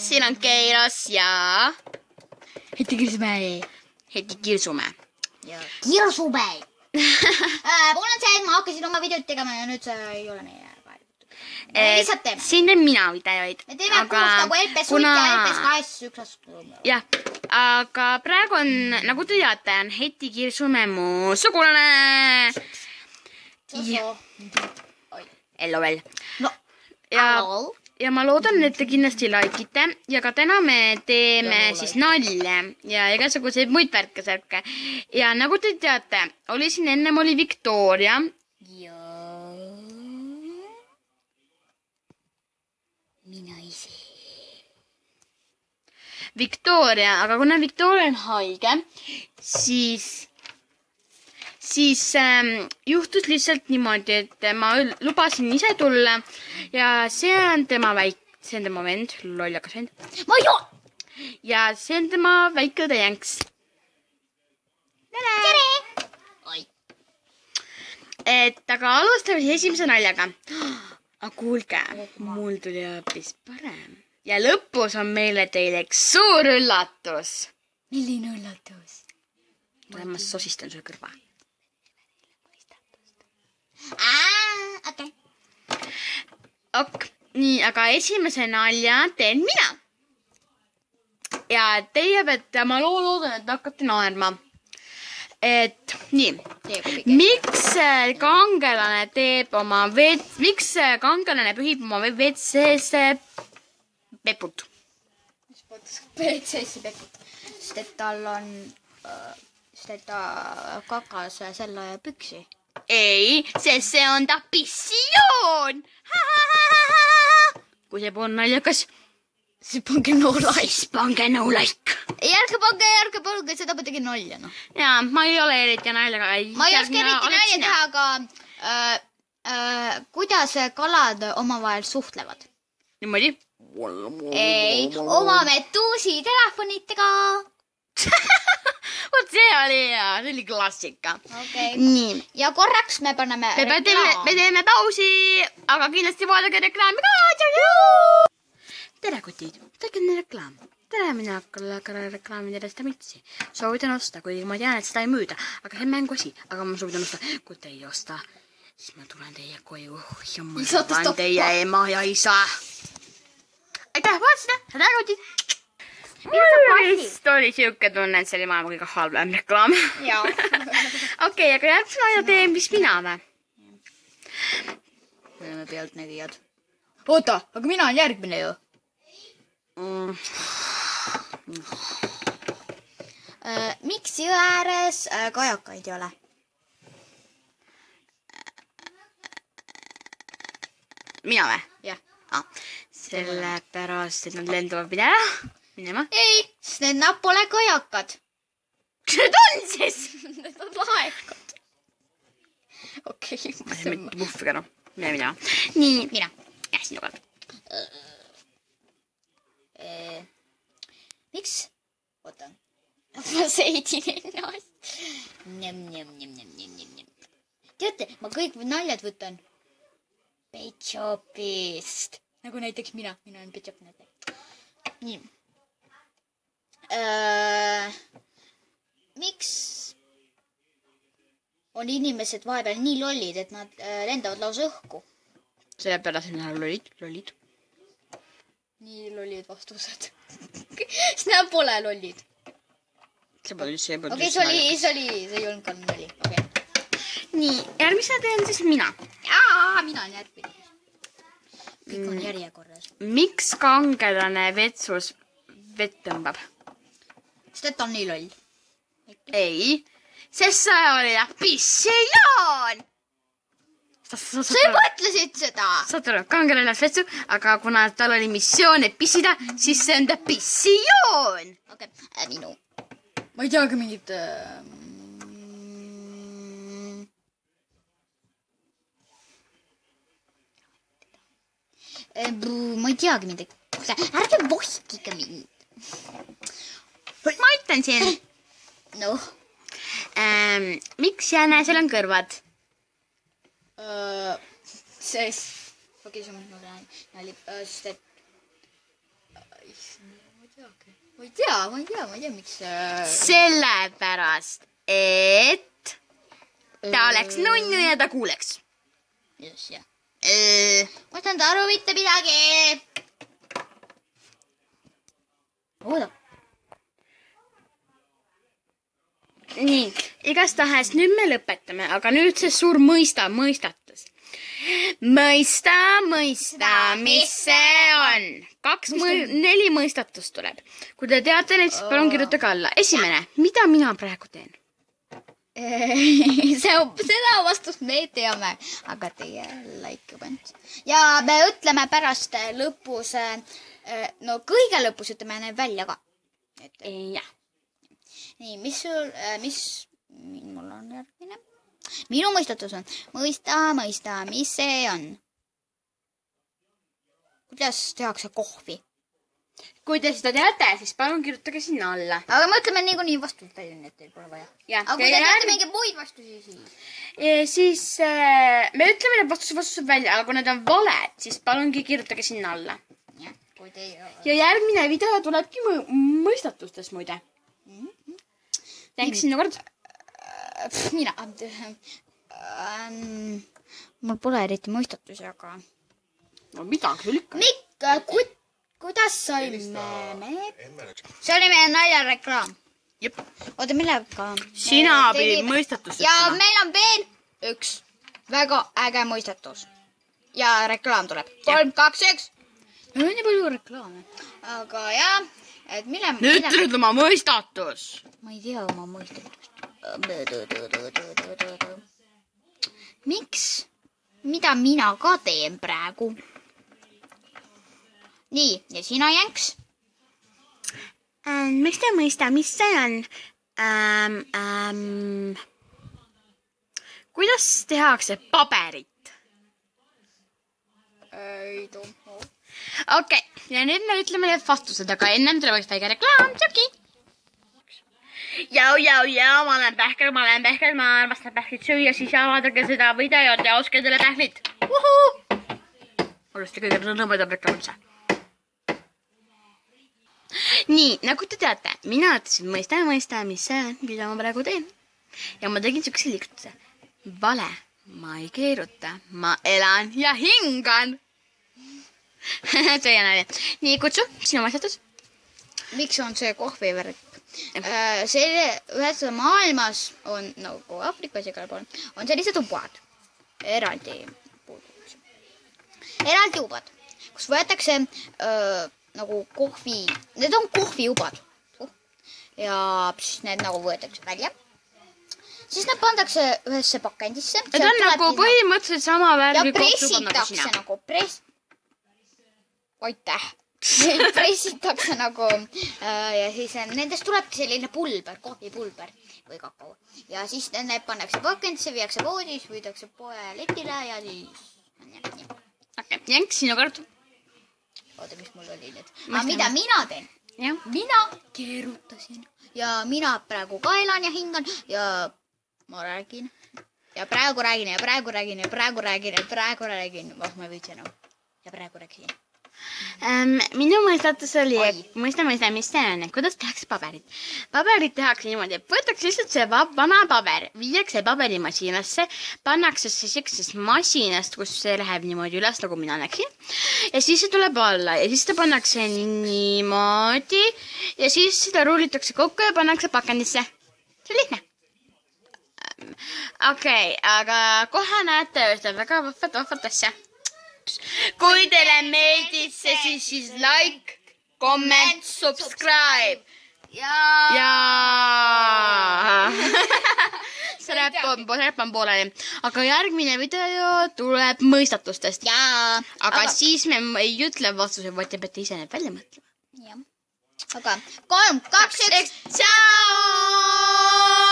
Siin on Keiros ja Heti Kirsumäe. Heti Kirsumäe. Kirsumäe. Mul on see, et ma hakkasin oma videot tegema ja nüüd see ei ole meie vajalikud. Me lihtsalt teeme. Siin teen mina videoid. Me teeme koos nagu LPS Uut ja LPS 2 üks astu. Jah, aga praegu on, nagu te teate, on Heti Kirsumäe mu sugulane. Ello veel. No, Ja ma loodan, et te kindlasti likeite ja ka täna me teeme siis nalja ja igasuguseid muid värke-särke. Ja nagu te teate, oli siin ennem oli Victoria. ja mina ise. Victoria, aga kuna Victoria on haige, siis juhtus lihtsalt niimoodi, et ma lubasin ise tulla ja see on tema vend, lollakas vend. Ja see on tema väike täiengs. Tere! Et aga alustame siis esimese naljaga. Aga kuulge, mul tuli hoopis parem. Ja lõpus on meile teile üks suur üllatus. Milline üllatus? Ma sosistan sulle kõrva. Okei. Ok, nii, aga esimese nalja teen mina. Ja teie peate, ma loodan, et hakkate naerma. Et nii, miks kangelane pühib oma WC-sse peput? WC-sse peput. Sest et tal on, sest et ta kakas selle püksi. Ei, sest see on ta pissioon. Kui see pole naljakas, siis pange no like. Siis pange no like. Järge pange, seda ma tegin nalja, noh. Jaa, ma ei ole eriti naljaga. Ma ei oska eriti nalja teha, aga kuidas kalad omavahel suhtlevad? Niimoodi? Ei, oma metuusi telefonitega. Vot see oli hea, see oli klassika. Okay. Nii. Ja korraks me paneme reklaam. Me teeme pausi, aga kindlasti vaadake reklaami ka. Tere kutid, tegin reklaam. Tere, mina hakkan reklaamida seda mütsi. Soovitan osta, kuigi ma tean, et seda ei müüda. Aga see on mänguasi, aga ma soovitan osta. Kui te ei osta, siis ma tulen teie koju ja ma olen teie ema ja isa. Aitäh, vaatasid, tere kutid. Vist oli siuke tunne, et see oli maailma kõige halvem reklaam. Okei, aga järgmisena ja teen vist mina või? Me oleme pealtnägijad. Oota, aga mina olen järgmine ju. Miks jõe ääres kajakaid ei ole? Mina või? Jah. Sellepärast, et nad lenduvad minema. Ei, sest need pole kajakad. Mis need on siis? Need on laekad. Okei. Ma ei mitte puffiga, noh. Mina. Nii, mina. Jah, sinu kord. Miks? Oota. Ma seidin ennast. Teate, ma kõik naljad võtan Petšopist. Nagu näiteks mina olen Petšop näiteks. Nii. Miks on inimesed vahepeal nii lollid, et nad lendavad lausa õhku? Sellepärast, et nad lollid. Nii lollid vastused. Sest nad pole lollid. Okei, see ei olnud ka nali. Nii, järgmisena teen siis mina. Mina olen järgmine. Kõik on järjekorras. Miks kangelane vetsus vett tõmbab? Sest et on nii loll. Ei, sest see oli pissioon. Sa mõtlesid seda? Saad aru, kangelane läks vetsu, aga kuna tal oli missioon, et pissida, siis see on ta pissioon. Okei, minu. Ma ei teagi mingit... Ma ei teagi midagi. Ärge vohkige mind. Ma ütlen siin. Noh. Miks jänesel on kõrvad? Sest... Okei, see on nali. Sest et... ma ei tea, miks sellepärast, et ta oleks nunnu ja ta kuuleks. just, jah. Ma saan aru mitte midagi. Ooda. Nii, igastahes nüüd me lõpetame, aga nüüd see suur mõistatus. Mõista, mis see on. 4 mõistatust tuleb. Kui te teate neid, siis palun kirjutage alla. Esimene, mida mina praegu teen? Seda vastust me teame, aga teie like band. Ja me ütleme pärast lõpus, no kõige lõpus ütleme need välja ka. Jah. Nii, mul on järgmine. Minu mõistatus on, mõista, mis see on. Kuidas tehakse kohvi? Kui te seda teate, siis palun kirjutage sinna alla. Aga me ütleme niikuinii vastust välja, nii et teil pole vaja. Aga kui te teate mingi muid vastusi, siis me ütleme need vastused välja, aga kui need on valed, siis palungi kirjutage sinna alla. Ja järgmine video tulebki mõistatustest muide. Tänks sinna kord. Mina. Mul pole eriti mõistatusi, aga... No midagi küll ikka. Kuidas saime me? See oli meie naljareklaam. Jep. Oota, millega? Sina pidid mõistatust. Ja meil on veel üks väga äge mõistatus. Ja reklaam tuleb. 3, 2, 1. Meil on nii palju reklaame. Aga jah, et mille... Nüüd ütled oma mõistatus. Ma ei tea oma mõistatust. Miks? Mida mina ka teen praegu? Nii, ja sina, Jänks? Miks te mõista, mis see on? Kuidas tehakse paberit? Ei tuu. Okei, ja nüüd me ütleme need vastused, aga ennem tuleb üks väike reklaam. Tšoki! Jau, ma olen pähkel, ma armastan pähklit süüa, siis avadage seda videot ja oske teile pähklit. Olles te kõige rõõmedam reklaamse. Nii, nagu te teate, mina ütlesin mõista, mis see on, mida ma praegu teen. Ja ma tegin siukse liigutuse. Vale, ma ei keeruta, ma elan ja hingan. See on nalja. Nii, kutsu, sinu mõistatus. Miks on see kohvivärk? Ühes maailmas on, nagu Afrikas igal pool, on sellised ubad. Eraldi ubad, kus võetakse nagu kohvi, need on kohviubad. Ja siis need nagu võetakse välja. Siis need pandakse ühesse pakendisse. Need on nagu põhimõtteliselt sama värvi kohviubad nagu sina. Ja pressitakse nagu ja siis nendest tulebki selline pulber, kohvipulber või kakao. Ja siis need pannakse pakendisse, viiakse voodis, võidakse poe letile ja siis... Okei, Jänks, sinu kord. Oota, mis mul oli nüüd? Mida mina teen? Mina keerutasin. Ja mina praegu ka elan ja hingan ja ma räägin. Ja praegu räägin ja praegu räägin ja praegu räägin ja praegu räägin. Ma võitsin nagu. Ja praegu räägin. Minu mõistatus oli, mõista, mis see on, kuidas tehakse paberit. Paberit tehakse niimoodi, et võetakse lihtsalt see vana paber, viiakse paberimasinasse, pannakse see siuksest masinast, kus see läheb niimoodi üles, nagu mina näksin. Ja siis see tuleb alla ja siis ta pannakse niimoodi ja siis seda rullitakse kokku ja pannakse pakendisse. See on lihtne. Okei, aga kohe näete ühte väga vahvat asja. Kui teile meeldis see, siis like, comment, subscribe. Jaa. See räpp on pooleli. Aga järgmine video tuleb mõistatustest. Aga siis me ei ütle vastuse, vaid te peate ise need välja mõtlema. Aga 3, 2, 1. Tšau!